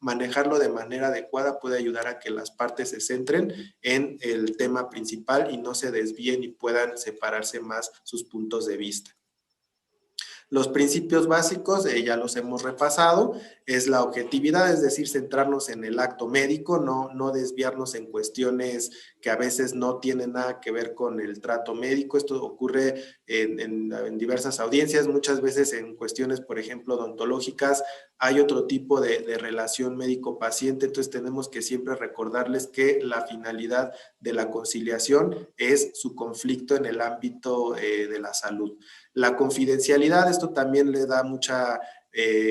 manejarlo de manera adecuada puede ayudar a que las partes se centren en el tema principal y no se desvíen y puedan separarse más sus puntos de vista. Los principios básicos, ya los hemos repasado, es la objetividad, es decir, centrarnos en el acto médico, no desviarnos en cuestiones que a veces no tienen nada que ver con el trato médico. Esto ocurre en diversas audiencias, muchas veces en cuestiones, por ejemplo, odontológicas, hay otro tipo de relación médico-paciente, entonces tenemos que siempre recordarles que la finalidad de la conciliación es su conflicto en el ámbito de la salud. La confidencialidad, esto también le da mucha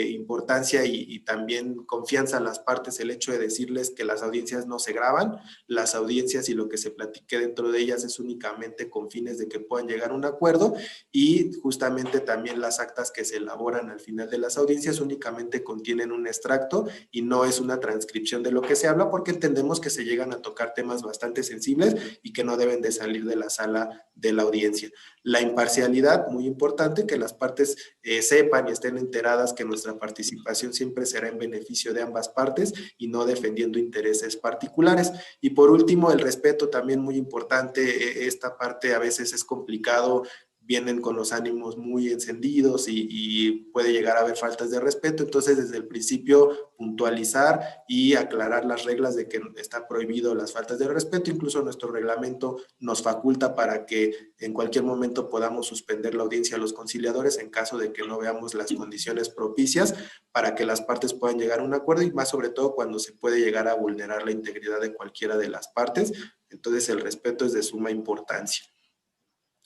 importancia y también confianza a las partes, el hecho de decirles que las audiencias no se graban, las audiencias y lo que se platique dentro de ellas es únicamente con fines de que puedan llegar a un acuerdo, y justamente también las actas que se elaboran al final de las audiencias únicamente contienen un extracto y no es una transcripción de lo que se habla, porque entendemos que se llegan a tocar temas bastante sensibles y que no deben de salir de la sala de la audiencia. La imparcialidad, muy importante, que las partes sepan y estén enteradas que nuestra participación siempre será en beneficio de ambas partes y no defendiendo intereses particulares. Y por último, el respeto, también muy importante. Esta parte a veces es complicado, vienen con los ánimos muy encendidos y puede llegar a haber faltas de respeto. Entonces, desde el principio, puntualizar y aclarar las reglas de que está prohibido las faltas de respeto. Incluso nuestro reglamento nos faculta para que en cualquier momento podamos suspender la audiencia a los conciliadores en caso de que no veamos las condiciones propicias para que las partes puedan llegar a un acuerdo, y más sobre todo cuando se puede llegar a vulnerar la integridad de cualquiera de las partes. Entonces, el respeto es de suma importancia.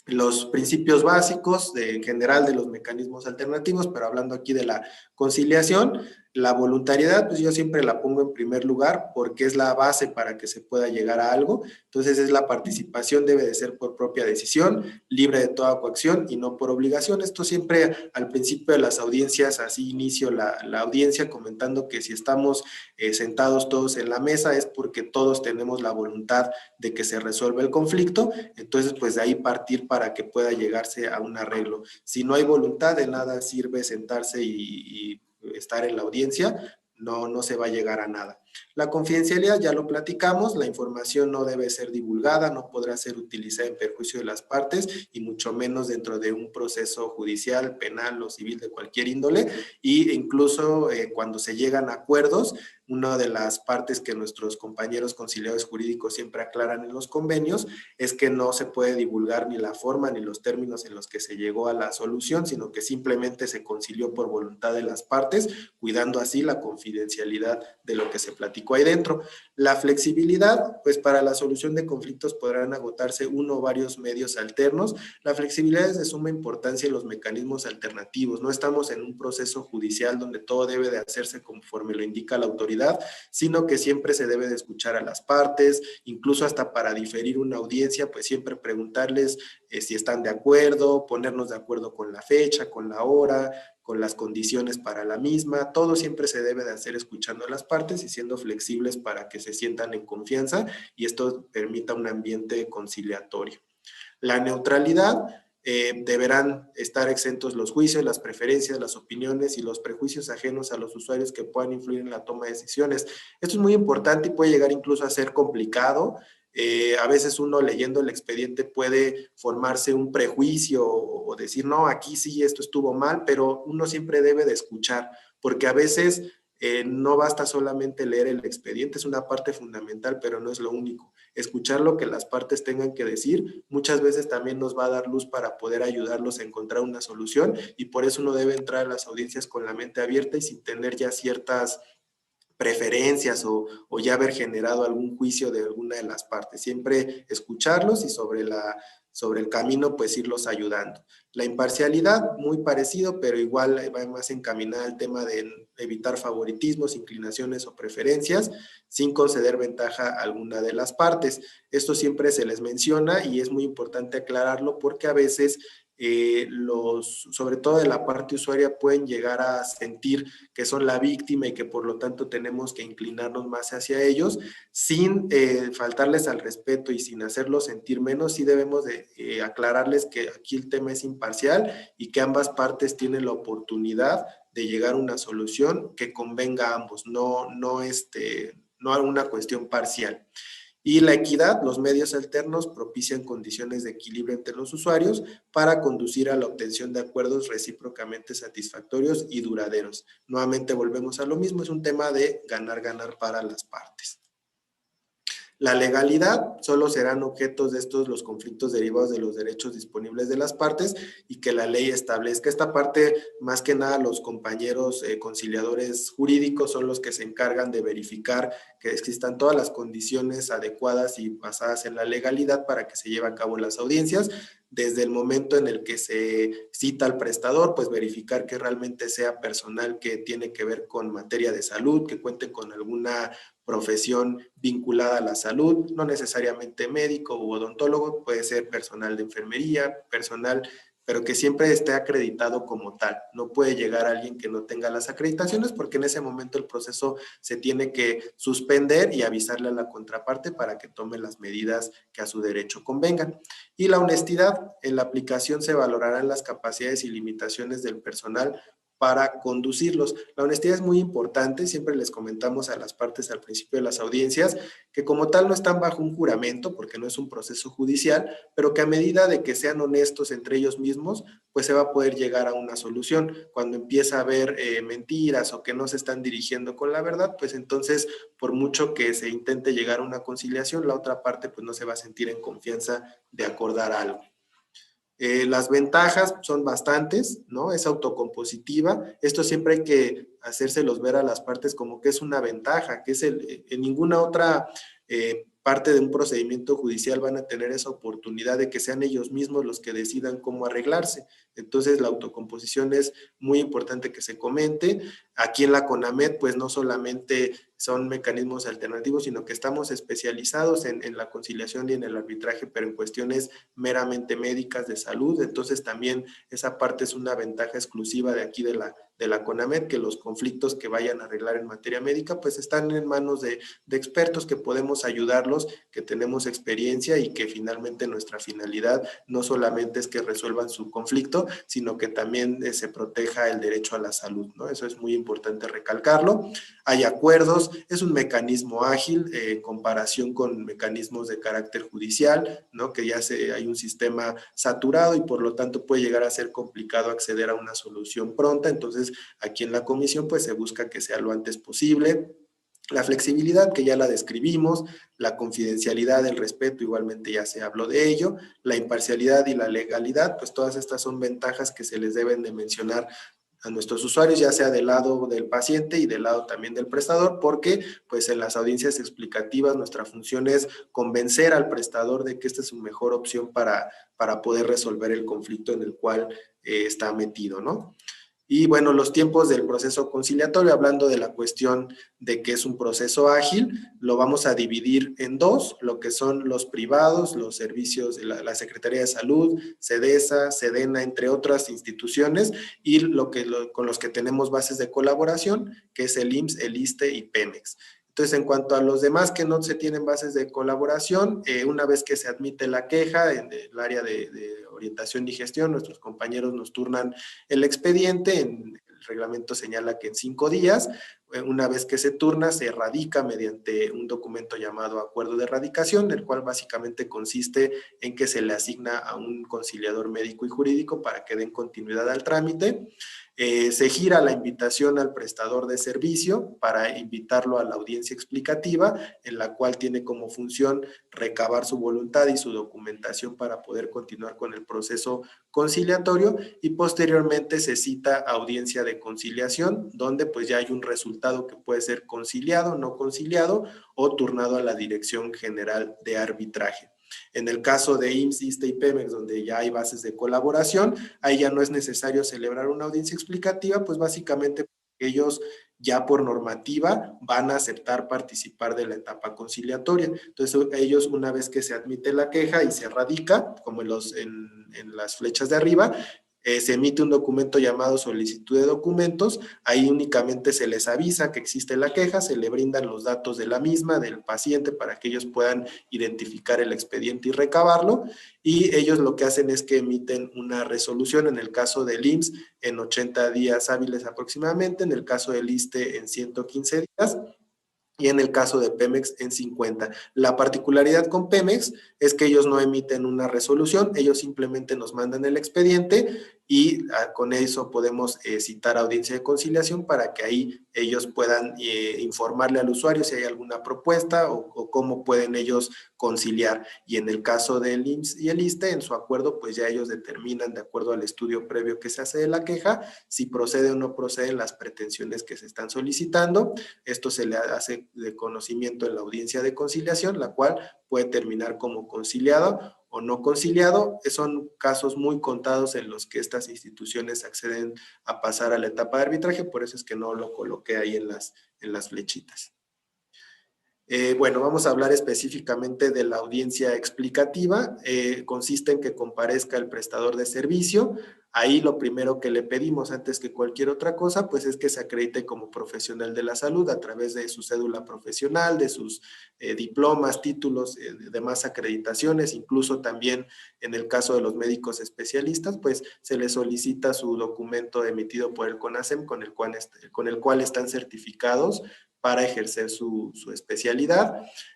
Los principios básicos en general de los mecanismos alternativos, pero hablando aquí de la conciliación, la voluntariedad, pues yo siempre la pongo en primer lugar porque es la base para que se pueda llegar a algo. Entonces es la participación, debe de ser por propia decisión, libre de toda coacción y no por obligación. Esto siempre al principio de las audiencias, así inicio la audiencia comentando que si estamos sentados todos en la mesa es porque todos tenemos la voluntad de que se resuelva el conflicto. Entonces pues de ahí partir para que pueda llegarse a un arreglo. Si no hay voluntad, de nada sirve sentarse y estar en la audiencia, no se va a llegar a nada. La confidencialidad ya lo platicamos, la información no debe ser divulgada, no podrá ser utilizada en perjuicio de las partes y mucho menos dentro de un proceso judicial, penal o civil de cualquier índole, e incluso cuando se llegan a acuerdos, una de las partes que nuestros compañeros conciliadores jurídicos siempre aclaran en los convenios es que no se puede divulgar ni la forma ni los términos en los que se llegó a la solución, sino que simplemente se concilió por voluntad de las partes, cuidando así la confidencialidad de lo que se platicó ahí dentro. La flexibilidad, pues para la solución de conflictos podrán agotarse uno o varios medios alternos. La flexibilidad es de suma importancia en los mecanismos alternativos. No estamos en un proceso judicial donde todo debe de hacerse conforme lo indica la autoridad, sino que siempre se debe de escuchar a las partes, incluso hasta para diferir una audiencia, pues siempre preguntarles si están de acuerdo, ponernos de acuerdo con la fecha, con la hora, con las condiciones para la misma. Todo siempre se debe de hacer escuchando a las partes y siendo flexibles para que se sientan en confianza y esto permita un ambiente conciliatorio. La neutralidad, deberán estar exentos los juicios, las preferencias, las opiniones y los prejuicios ajenos a los usuarios que puedan influir en la toma de decisiones. Esto es muy importante y puede llegar incluso a ser complicado. A veces uno leyendo el expediente puede formarse un prejuicio o decir, no, aquí sí, esto estuvo mal, pero uno siempre debe de escuchar, porque a veces no basta solamente leer el expediente, es una parte fundamental, pero no es lo único. Escuchar lo que las partes tengan que decir muchas veces también nos va a dar luz para poder ayudarlos a encontrar una solución, y por eso uno debe entrar a las audiencias con la mente abierta y sin tener ya ciertas preferencias o ya haber generado algún juicio de alguna de las partes. Siempre escucharlos y sobre el camino pues irlos ayudando. La imparcialidad, muy parecido, pero igual va más encaminada al tema de evitar favoritismos, inclinaciones o preferencias, sin conceder ventaja a alguna de las partes. Esto siempre se les menciona y es muy importante aclararlo porque a veces sobre todo de la parte usuaria, pueden llegar a sentir que son la víctima y que por lo tanto tenemos que inclinarnos más hacia ellos, sin faltarles al respeto y sin hacerlos sentir menos. Sí debemos de aclararles que aquí el tema es imparcial y que ambas partes tienen la oportunidad de llegar a una solución que convenga a ambos, no a una cuestión parcial. Y la equidad, los medios alternos propician condiciones de equilibrio entre los usuarios para conducir a la obtención de acuerdos recíprocamente satisfactorios y duraderos. Nuevamente volvemos a lo mismo, es un tema de ganar-ganar para las partes. La legalidad, solo serán objetos de estos los conflictos derivados de los derechos disponibles de las partes y que la ley establezca. Esta parte, más que nada, los compañeros conciliadores jurídicos son los que se encargan de verificar que existan todas las condiciones adecuadas y basadas en la legalidad para que se lleve a cabo las audiencias. Desde el momento en el que se cita al prestador, pues verificar que realmente sea personal que tiene que ver con materia de salud, que cuente con alguna profesión vinculada a la salud, no necesariamente médico u odontólogo, puede ser personal de enfermería, personal, pero que siempre esté acreditado como tal. No puede llegar alguien que no tenga las acreditaciones porque en ese momento el proceso se tiene que suspender y avisarle a la contraparte para que tome las medidas que a su derecho convengan. Y la honestidad, en la aplicación se valorarán las capacidades y limitaciones del personal para conducirlos. La honestidad es muy importante, siempre les comentamos a las partes al principio de las audiencias que como tal no están bajo un juramento porque no es un proceso judicial, pero que a medida de que sean honestos entre ellos mismos, pues se va a poder llegar a una solución. Cuando empieza a haber mentiras o que no se están dirigiendo con la verdad, pues entonces por mucho que se intente llegar a una conciliación, la otra parte pues no se va a sentir en confianza de acordar algo. Las ventajas son bastantes, ¿no? Es autocompositiva. Esto siempre hay que hacérselos ver a las partes como que es una ventaja, que es en ninguna otra parte de un procedimiento judicial van a tener esa oportunidad de que sean ellos mismos los que decidan cómo arreglarse. Entonces, la autocomposición es muy importante que se comente. Aquí en la CONAMED, pues no solamente son mecanismos alternativos, sino que estamos especializados en la conciliación y en el arbitraje, pero en cuestiones meramente médicas de salud. Entonces, también esa parte es una ventaja exclusiva de aquí de la CONAMED, que los conflictos que vayan a arreglar en materia médica, pues están en manos de expertos que podemos ayudarlos, que tenemos experiencia y que finalmente nuestra finalidad no solamente es que resuelvan su conflicto, sino que también se proteja el derecho a la salud, ¿no? Eso es muy importante recalcarlo. Hay acuerdos, es un mecanismo ágil en comparación con mecanismos de carácter judicial, ¿no? Que ya hay un sistema saturado y por lo tanto puede llegar a ser complicado acceder a una solución pronta. Entonces, aquí en la comisión pues se busca que sea lo antes posible. La flexibilidad, que ya la describimos, la confidencialidad, el respeto, igualmente ya se habló de ello, la imparcialidad y la legalidad, pues todas estas son ventajas que se les deben de mencionar a nuestros usuarios, ya sea del lado del paciente y del lado también del prestador, porque pues en las audiencias explicativas nuestra función es convencer al prestador de que esta es su mejor opción para poder resolver el conflicto en el cual está metido, ¿no? Y bueno, los tiempos del proceso conciliatorio, hablando de la cuestión de que es un proceso ágil, lo vamos a dividir en dos, lo que son los privados, los servicios de la Secretaría de Salud, SEDESA, SEDENA, entre otras instituciones, y con los que tenemos bases de colaboración, que es el IMSS, el ISSSTE y Pemex. Entonces, en cuanto a los demás que no se tienen bases de colaboración, una vez que se admite la queja en el área de orientación y gestión, nuestros compañeros nos turnan el expediente, el reglamento señala que en 5 días, una vez que se turna, se radica mediante un documento llamado acuerdo de radicación, el cual básicamente consiste en que se le asigna a un conciliador médico y jurídico para que den continuidad al trámite. Se gira la invitación al prestador de servicio para invitarlo a la audiencia explicativa, en la cual tiene como función recabar su voluntad y su documentación para poder continuar con el proceso conciliatorio, y posteriormente se cita audiencia de conciliación, donde pues ya hay un resultado que puede ser conciliado, no conciliado o turnado a la Dirección General de Arbitraje. En el caso de IMSS, ISSSTE y Pemex, donde ya hay bases de colaboración, ahí ya no es necesario celebrar una audiencia explicativa, pues básicamente ellos ya por normativa van a aceptar participar de la etapa conciliatoria. Entonces ellos, una vez que se admite la queja y se radica, como en las flechas de arriba, se emite un documento llamado solicitud de documentos. Ahí únicamente se les avisa que existe la queja, se le brindan los datos de la misma, del paciente, para que ellos puedan identificar el expediente y recabarlo, y ellos lo que hacen es que emiten una resolución, en el caso del IMSS en 80 días hábiles aproximadamente, en el caso del ISSSTE en 115 días, y en el caso de Pemex en 50. La particularidad con Pemex es que ellos no emiten una resolución, ellos simplemente nos mandan el expediente y con eso podemos citar audiencia de conciliación para que ahí ellos puedan informarle al usuario si hay alguna propuesta o cómo pueden ellos conciliar. Y en el caso del IMSS y el ISSSTE, en su acuerdo, pues ya ellos determinan, de acuerdo al estudio previo que se hace de la queja, si procede o no proceden las pretensiones que se están solicitando. Esto se le hace de conocimiento en la audiencia de conciliación, la cual puede terminar como conciliado o no conciliado. Son casos muy contados en los que estas instituciones acceden a pasar a la etapa de arbitraje, por eso es que no lo coloqué ahí en las flechitas. Bueno, vamos a hablar específicamente de la audiencia explicativa. Consiste en que comparezca el prestador de servicio. Ahí lo primero que le pedimos antes que cualquier otra cosa, pues es que se acredite como profesional de la salud a través de su cédula profesional, de sus diplomas, títulos, demás acreditaciones, incluso también en el caso de los médicos especialistas, pues se les solicita su documento emitido por el CONASEM con el cual están certificados para ejercer su especialidad.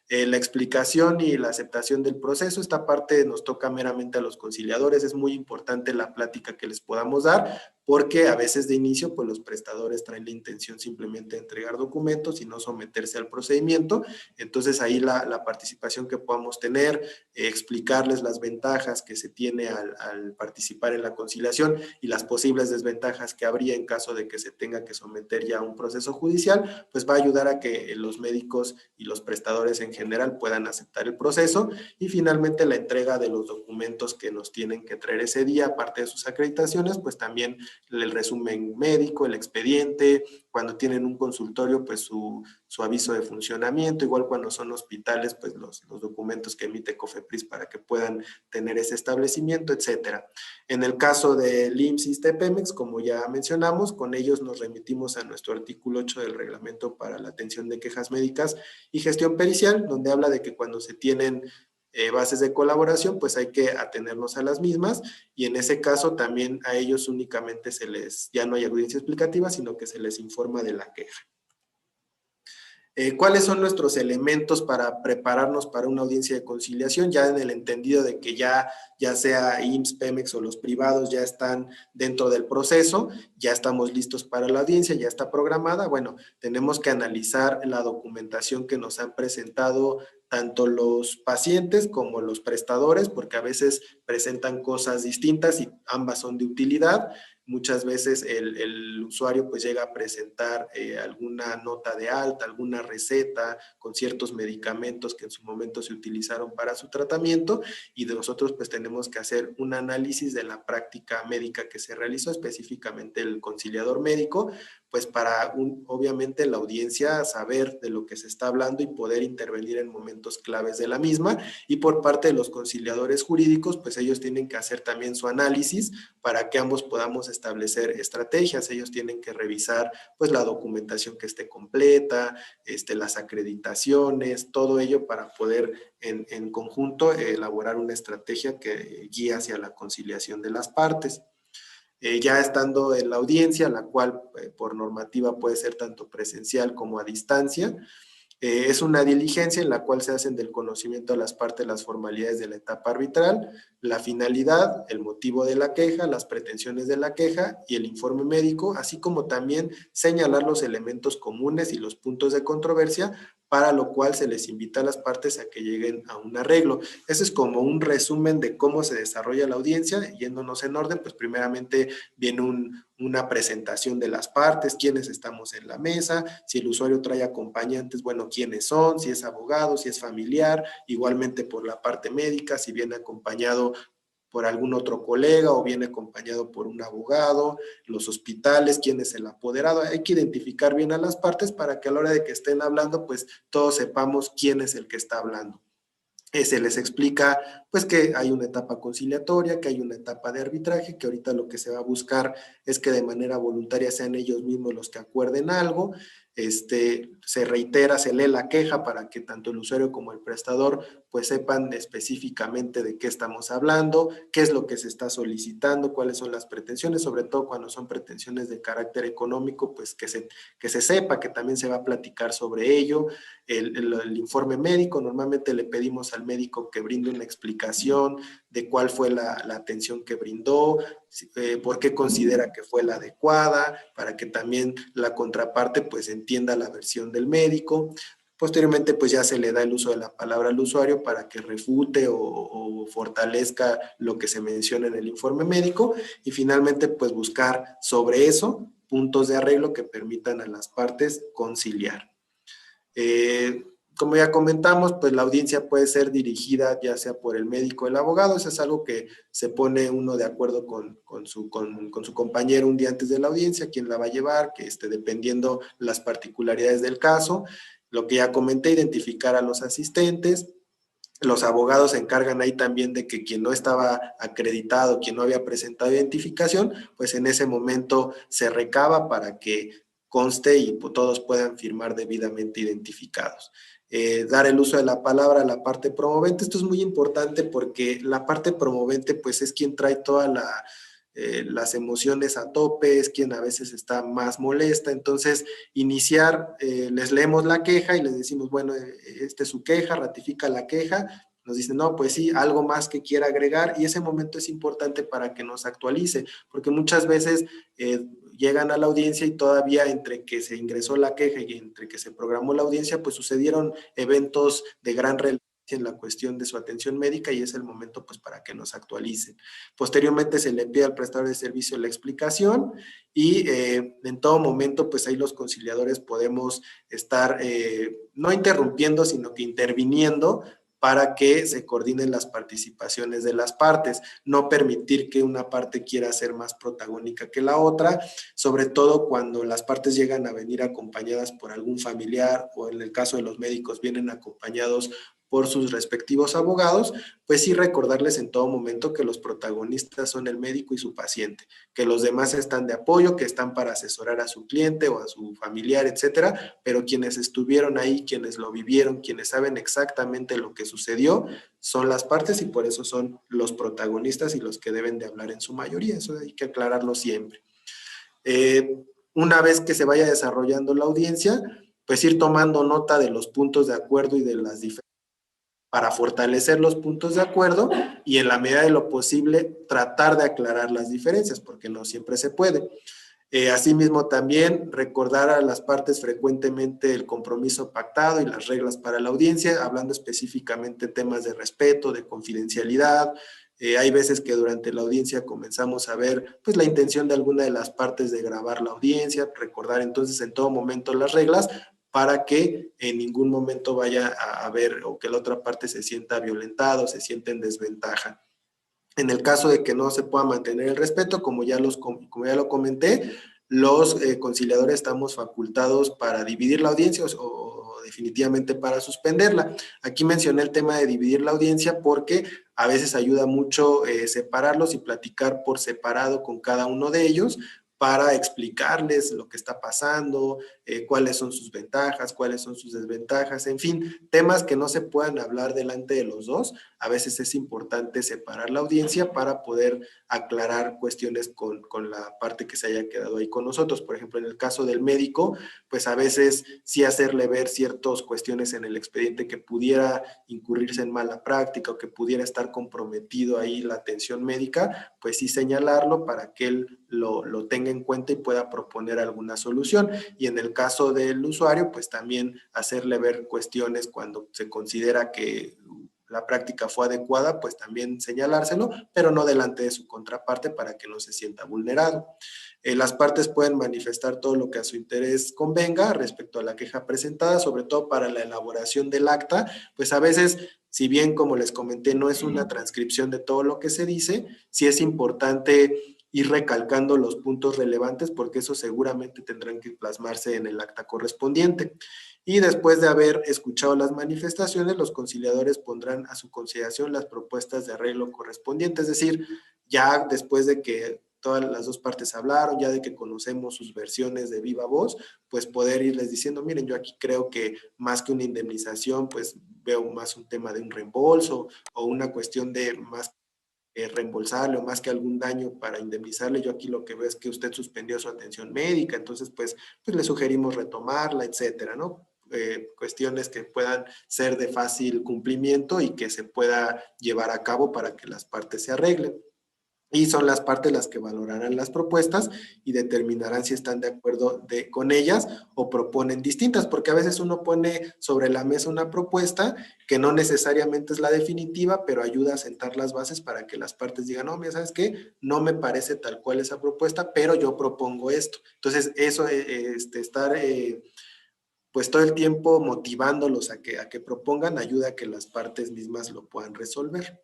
La explicación y la aceptación del proceso, esta parte nos toca meramente a los conciliadores. Es muy importante la plática que les podamos dar, porque a veces de inicio, pues los prestadores traen la intención simplemente de entregar documentos y no someterse al procedimiento. Entonces ahí la participación que podamos tener, explicarles las ventajas que se tiene al participar en la conciliación y las posibles desventajas que habría en caso de que se tenga que someter ya a un proceso judicial, pues va a ayudar a que los médicos y los prestadores en general puedan aceptar el proceso. Y finalmente la entrega de los documentos que nos tienen que traer ese día, aparte de sus acreditaciones, pues también el resumen médico, el expediente, cuando tienen un consultorio, pues su aviso de funcionamiento, igual cuando son hospitales, pues los documentos que emite COFEPRIS para que puedan tener ese establecimiento, etcétera. En el caso del IMSS, ISSSTE, Pemex, como ya mencionamos, con ellos nos remitimos a nuestro artículo 8 del reglamento para la atención de quejas médicas y gestión pericial, donde habla de que cuando se tienen bases de colaboración, pues hay que atenernos a las mismas, y en ese caso también a ellos únicamente ya no hay audiencia explicativa, sino que se les informa de la queja. ¿Cuáles son nuestros elementos para prepararnos para una audiencia de conciliación? Ya en el entendido de que ya sea IMSS, Pemex o los privados ya están dentro del proceso, ya estamos listos para la audiencia, ya está programada. Bueno, tenemos que analizar la documentación que nos han presentado tanto los pacientes como los prestadores, porque a veces presentan cosas distintas y ambas son de utilidad. Muchas veces el usuario pues llega a presentar alguna nota de alta, alguna receta con ciertos medicamentos que en su momento se utilizaron para su tratamiento, y de nosotros pues tenemos que hacer un análisis de la práctica médica que se realizó, específicamente el conciliador médico, pues para obviamente la audiencia saber de lo que se está hablando y poder intervenir en momentos claves de la misma. Y por parte de los conciliadores jurídicos, pues ellos tienen que hacer también su análisis para que ambos podamos establecer estrategias. Ellos tienen que revisar pues la documentación que esté completa, las acreditaciones, todo ello para poder en conjunto elaborar una estrategia que guíe hacia la conciliación de las partes. Ya estando en la audiencia, la cual por normativa puede ser tanto presencial como a distancia, es una diligencia en la cual se hacen del conocimiento a las partes las formalidades de la etapa arbitral, la finalidad, el motivo de la queja, las pretensiones de la queja y el informe médico, así como también señalar los elementos comunes y los puntos de controversia, para lo cual se les invita a las partes a que lleguen a un arreglo. Ese es como un resumen de cómo se desarrolla la audiencia. Yéndonos en orden, pues primeramente viene una presentación de las partes, quiénes estamos en la mesa, si el usuario trae acompañantes, bueno, quiénes son, si es abogado, si es familiar, igualmente por la parte médica, si viene acompañado por algún otro colega o viene acompañado por un abogado, los hospitales, quién es el apoderado. Hay que identificar bien a las partes para que a la hora de que estén hablando, pues todos sepamos quién es el que está hablando. Se les explica pues que hay una etapa conciliatoria, que hay una etapa de arbitraje, que ahorita lo que se va a buscar es que de manera voluntaria sean ellos mismos los que acuerden algo. Se reitera, se lee la queja para que tanto el usuario como el prestador pues sepan específicamente de qué estamos hablando, qué es lo que se está solicitando, cuáles son las pretensiones, sobre todo cuando son pretensiones de carácter económico, pues que se sepa que también se va a platicar sobre ello. El informe médico, normalmente le pedimos al médico que brinde una explicación de cuál fue la atención que brindó, por qué considera que fue la adecuada, para que también la contraparte pues entienda la versión del médico. Posteriormente, pues ya se le da el uso de la palabra al usuario para que refute o fortalezca lo que se menciona en el informe médico y finalmente, pues buscar sobre eso puntos de arreglo que permitan a las partes conciliar. Como ya comentamos, pues la audiencia puede ser dirigida ya sea por el médico o el abogado. Eso es algo que se pone uno de acuerdo con su compañero un día antes de la audiencia, quién la va a llevar, que dependiendo las particularidades del caso. Lo que ya comenté, identificar a los asistentes. Los abogados se encargan ahí también de que quien no estaba acreditado, quien no había presentado identificación, pues en ese momento se recaba para que conste y todos puedan firmar debidamente identificados. Dar el uso de la palabra a la parte promovente. Esto es muy importante porque la parte promovente pues es quien trae toda las emociones a tope, es quien a veces está más molesta. Entonces, iniciar, les leemos la queja y les decimos, bueno, esta es su queja, ratifica la queja. Nos dicen, no, pues sí, algo más que quiera agregar, y ese momento es importante para que nos actualice, porque muchas veces llegan a la audiencia y todavía entre que se ingresó la queja y entre que se programó la audiencia, pues sucedieron eventos de gran relevancia en la cuestión de su atención médica y es el momento pues para que nos actualicen. Posteriormente se le pide al prestador de servicio la explicación y en todo momento pues ahí los conciliadores podemos estar no interrumpiendo, sino que interviniendo para que se coordinen las participaciones de las partes, no permitir que una parte quiera ser más protagónica que la otra, sobre todo cuando las partes llegan a venir acompañadas por algún familiar o en el caso de los médicos vienen acompañados por sus respectivos abogados, pues sí recordarles en todo momento que los protagonistas son el médico y su paciente, que los demás están de apoyo, que están para asesorar a su cliente o a su familiar, etcétera, pero quienes estuvieron ahí, quienes lo vivieron, quienes saben exactamente lo que sucedió, son las partes y por eso son los protagonistas y los que deben de hablar en su mayoría. Eso hay que aclararlo siempre. Una vez que se vaya desarrollando la audiencia, pues ir tomando nota de los puntos de acuerdo y de las diferencias para fortalecer los puntos de acuerdo y en la medida de lo posible tratar de aclarar las diferencias, porque no siempre se puede. Asimismo, también recordar a las partes frecuentemente el compromiso pactado y las reglas para la audiencia, hablando específicamente de temas de respeto, de confidencialidad. Hay veces que durante la audiencia comenzamos a ver pues, la intención de alguna de las partes de grabar la audiencia, recordar entonces en todo momento las reglas para que en ningún momento vaya a ver o que la otra parte se sienta violentada o se sienta en desventaja. En el caso de que no se pueda mantener el respeto, como ya lo comenté, los conciliadores estamos facultados para dividir la audiencia o definitivamente para suspenderla. Aquí mencioné el tema de dividir la audiencia porque a veces ayuda mucho separarlos y platicar por separado con cada uno de ellos para explicarles lo que está pasando, cuáles son sus ventajas, cuáles son sus desventajas, en fin, temas que no se puedan hablar delante de los dos. A veces es importante separar la audiencia para poder aclarar cuestiones con la parte que se haya quedado ahí con nosotros. Por ejemplo, en el caso del médico, pues a veces sí hacerle ver ciertas cuestiones en el expediente que pudiera incurrirse en mala práctica o que pudiera estar comprometido ahí la atención médica, pues sí señalarlo para que él lo tenga en cuenta y pueda proponer alguna solución. Y en el caso del usuario, pues también hacerle ver cuestiones cuando se considera que la práctica fue adecuada, pues también señalárselo, pero no delante de su contraparte para que no se sienta vulnerado. Las partes pueden manifestar todo lo que a su interés convenga respecto a la queja presentada, sobre todo para la elaboración del acta, pues a veces, si bien como les comenté, no es una transcripción de todo lo que se dice, sí es importante ir recalcando los puntos relevantes porque eso seguramente tendrán que plasmarse en el acta correspondiente. Y después de haber escuchado las manifestaciones, los conciliadores pondrán a su consideración las propuestas de arreglo correspondientes, es decir, ya después de que todas las dos partes hablaron, ya de que conocemos sus versiones de viva voz, pues poder irles diciendo, miren, yo aquí creo que más que una indemnización, pues veo más un tema de un reembolso o una cuestión de más reembolsarle o más que algún daño para indemnizarle, yo aquí lo que veo es que usted suspendió su atención médica, entonces pues le sugerimos retomarla, etcétera, ¿no? Cuestiones que puedan ser de fácil cumplimiento y que se pueda llevar a cabo para que las partes se arreglen. Y son las partes las que valorarán las propuestas y determinarán si están de acuerdo con ellas o proponen distintas, porque a veces uno pone sobre la mesa una propuesta que no necesariamente es la definitiva, pero ayuda a sentar las bases para que las partes digan, no, mira, ¿sabes qué? No me parece tal cual esa propuesta, pero yo propongo esto. Entonces, eso, estar pues todo el tiempo motivándolos a que propongan, ayuda a que las partes mismas lo puedan resolver.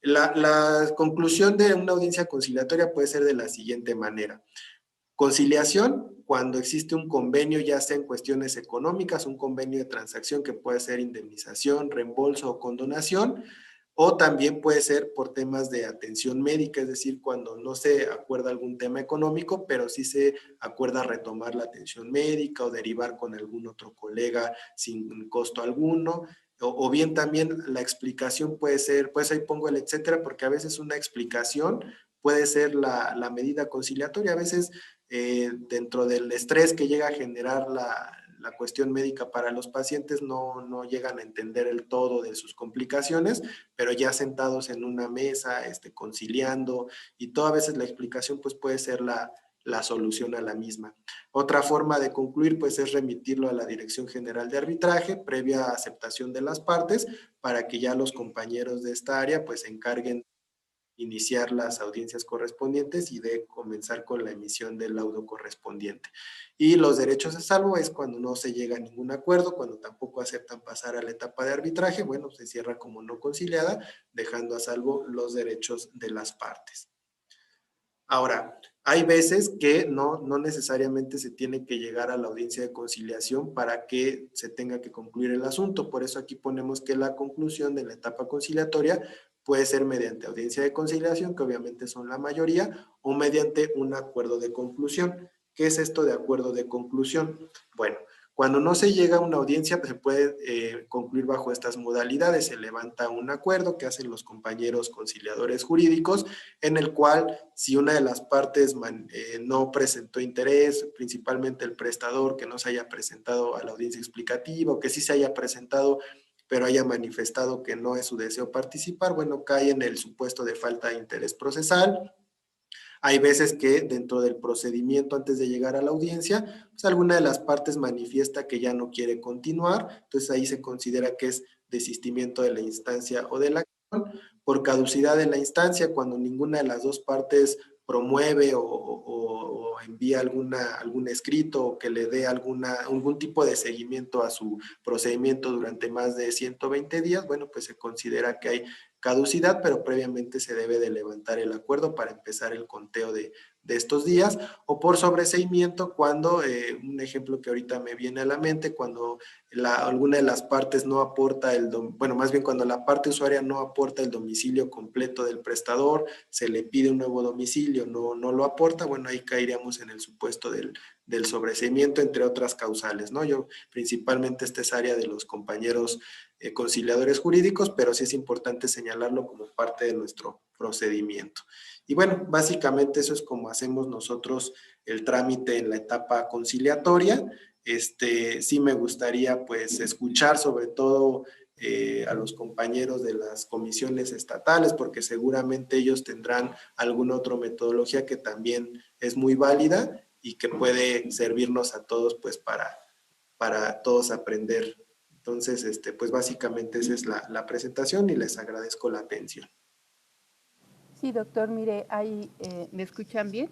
La conclusión de una audiencia conciliatoria puede ser de la siguiente manera. Conciliación, cuando existe un convenio, ya sea en cuestiones económicas, un convenio de transacción que puede ser indemnización, reembolso o condonación, o también puede ser por temas de atención médica, es decir, cuando no se acuerda algún tema económico, pero sí se acuerda retomar la atención médica o derivar con algún otro colega sin costo alguno. O bien también la explicación puede ser, pues ahí pongo el etcétera, porque a veces una explicación puede ser la medida conciliatoria. A veces dentro del estrés que llega a generar la cuestión médica para los pacientes no llegan a entender el todo de sus complicaciones, pero ya sentados en una mesa, conciliando, y todas veces la explicación pues puede ser la solución a la misma. Otra forma de concluir pues es remitirlo a la Dirección General de Arbitraje previa aceptación de las partes para que ya los compañeros de esta área pues se encarguen iniciar las audiencias correspondientes y de comenzar con la emisión del laudo correspondiente. Y los derechos de salvo es cuando no se llega a ningún acuerdo, cuando tampoco aceptan pasar a la etapa de arbitraje, bueno, se cierra como no conciliada, dejando a salvo los derechos de las partes. Ahora, hay veces que no necesariamente se tiene que llegar a la audiencia de conciliación para que se tenga que concluir el asunto. Por eso aquí ponemos que la conclusión de la etapa conciliatoria puede ser mediante audiencia de conciliación, que obviamente son la mayoría, o mediante un acuerdo de conclusión. ¿Qué es esto de acuerdo de conclusión? Bueno, cuando no se llega a una audiencia, se puede concluir bajo estas modalidades. Se levanta un acuerdo que hacen los compañeros conciliadores jurídicos, en el cual si una de las partes no presentó interés, principalmente el prestador que no se haya presentado a la audiencia explicativa o que sí se haya presentado pero haya manifestado que no es su deseo participar, bueno, cae en el supuesto de falta de interés procesal. Hay veces que dentro del procedimiento antes de llegar a la audiencia, pues alguna de las partes manifiesta que ya no quiere continuar, entonces ahí se considera que es desistimiento de la instancia o de la acción. Por caducidad de la instancia, cuando ninguna de las dos partes promueve o envía algún escrito o que le dé algún tipo de seguimiento a su procedimiento durante más de 120 días, bueno, pues se considera que hay caducidad, pero previamente se debe de levantar el acuerdo para empezar el conteo de estos días, o por sobreseimiento cuando, un ejemplo que ahorita me viene a la mente, cuando alguna de las partes no aporta bueno, más bien cuando la parte usuaria no aporta el domicilio completo del prestador, se le pide un nuevo domicilio, no lo aporta, bueno, ahí caeríamos en el supuesto del sobreseimiento, entre otras causales, ¿no? Yo principalmente esta es área de los compañeros conciliadores jurídicos, pero sí es importante señalarlo como parte de nuestro procedimiento. Y bueno, básicamente eso es como hacemos nosotros el trámite en la etapa conciliatoria. Sí me gustaría pues escuchar sobre todo a los compañeros de las comisiones estatales, porque seguramente ellos tendrán alguna otra metodología que también es muy válida y que puede servirnos a todos pues para todos aprender. Entonces, pues básicamente esa es la presentación y les agradezco la atención. Sí, doctor, mire, ¿me escuchan bien?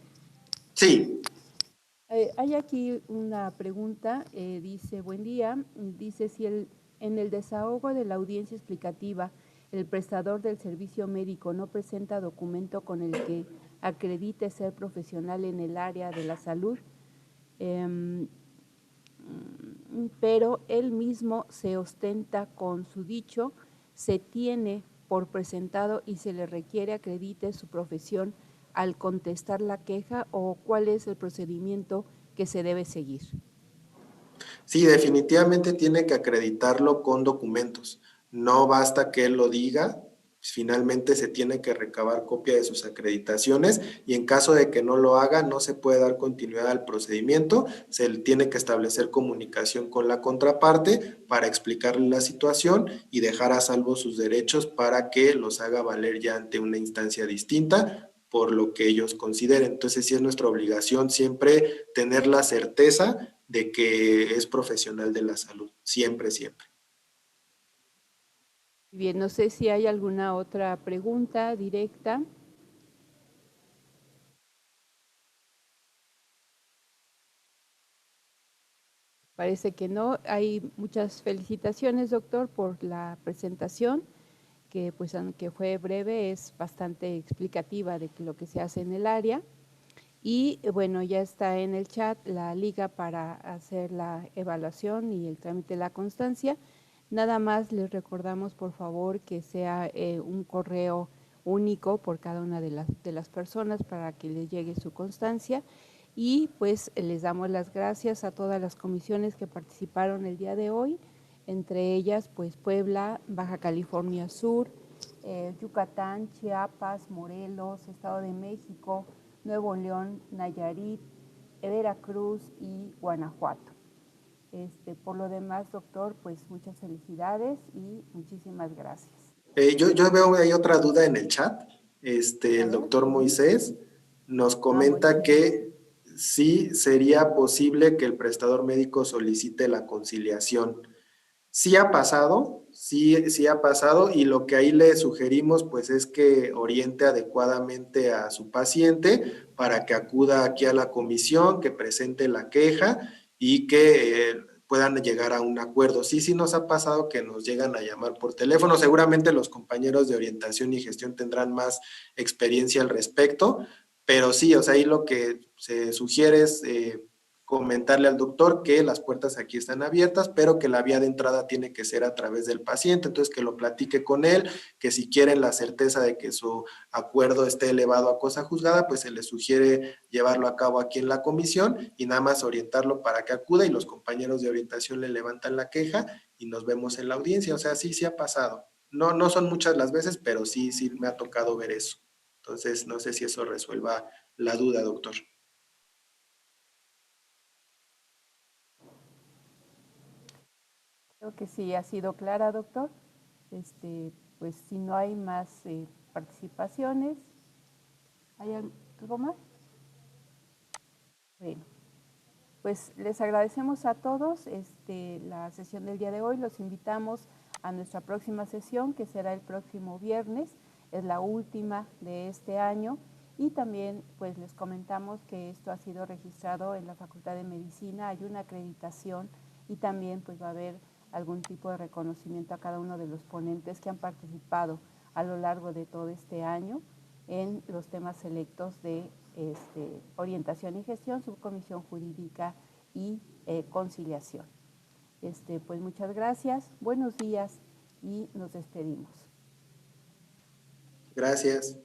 Sí. Hay aquí una pregunta, dice, buen día, dice si en el desahogo de la audiencia explicativa el prestador del servicio médico no presenta documento con el que acredite ser profesional en el área de la salud, pero él mismo se ostenta con su dicho, se tiene por presentado y se le requiere acredite su profesión al contestar la queja, o cuál es el procedimiento que se debe seguir. Sí, definitivamente tiene que acreditarlo con documentos. No basta que él lo diga, finalmente se tiene que recabar copia de sus acreditaciones y en caso de que no lo haga, no se puede dar continuidad al procedimiento, se le tiene que establecer comunicación con la contraparte para explicarle la situación y dejar a salvo sus derechos para que los haga valer ya ante una instancia distinta por lo que ellos consideren. Entonces, sí es nuestra obligación siempre tener la certeza de que es profesional de la salud, siempre, siempre. Bien, no sé si hay alguna otra pregunta directa. Parece que no. Hay muchas felicitaciones, doctor, por la presentación, que pues aunque fue breve, es bastante explicativa de lo que se hace en el área. Y bueno, ya está en el chat la liga para hacer la evaluación y el trámite de la constancia. Nada más les recordamos, por favor, que sea un correo único por cada una de las personas para que les llegue su constancia. Y pues les damos las gracias a todas las comisiones que participaron el día de hoy, entre ellas pues Puebla, Baja California Sur, Yucatán, Chiapas, Morelos, Estado de México, Nuevo León, Nayarit, Veracruz y Guanajuato. Por lo demás, doctor, pues muchas felicidades y muchísimas gracias. Yo veo hay otra duda en el chat. El doctor Moisés nos comenta bueno. que sí sería posible que el prestador médico solicite la conciliación. Sí ha pasado, sí ha pasado y lo que ahí le sugerimos pues es que oriente adecuadamente a su paciente para que acuda aquí a la comisión, que presente la queja y que puedan llegar a un acuerdo. Sí nos ha pasado que nos llegan a llamar por teléfono. Seguramente los compañeros de orientación y gestión tendrán más experiencia al respecto, pero sí, o sea, ahí lo que se sugiere es comentarle al doctor que las puertas aquí están abiertas, pero que la vía de entrada tiene que ser a través del paciente, entonces que lo platique con él, que si quieren la certeza de que su acuerdo esté elevado a cosa juzgada, pues se les sugiere llevarlo a cabo aquí en la comisión y nada más orientarlo para que acuda y los compañeros de orientación le levantan la queja y nos vemos en la audiencia, o sea, sí ha pasado. No son muchas las veces, pero sí me ha tocado ver eso. Entonces, no sé si eso resuelva la duda, doctor. Creo que sí ha sido clara, doctor. Pues si no hay más participaciones, ¿hay algo más? Bueno, pues les agradecemos a todos la sesión del día de hoy. Los invitamos a nuestra próxima sesión, que será el próximo viernes. Es la última de este año. Y también pues les comentamos que esto ha sido registrado en la Facultad de Medicina. Hay una acreditación y también pues va a haber algún tipo de reconocimiento a cada uno de los ponentes que han participado a lo largo de todo este año en los temas selectos de orientación y gestión, subcomisión jurídica y conciliación. Pues muchas gracias, buenos días y nos despedimos. Gracias.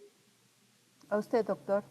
A usted, doctor.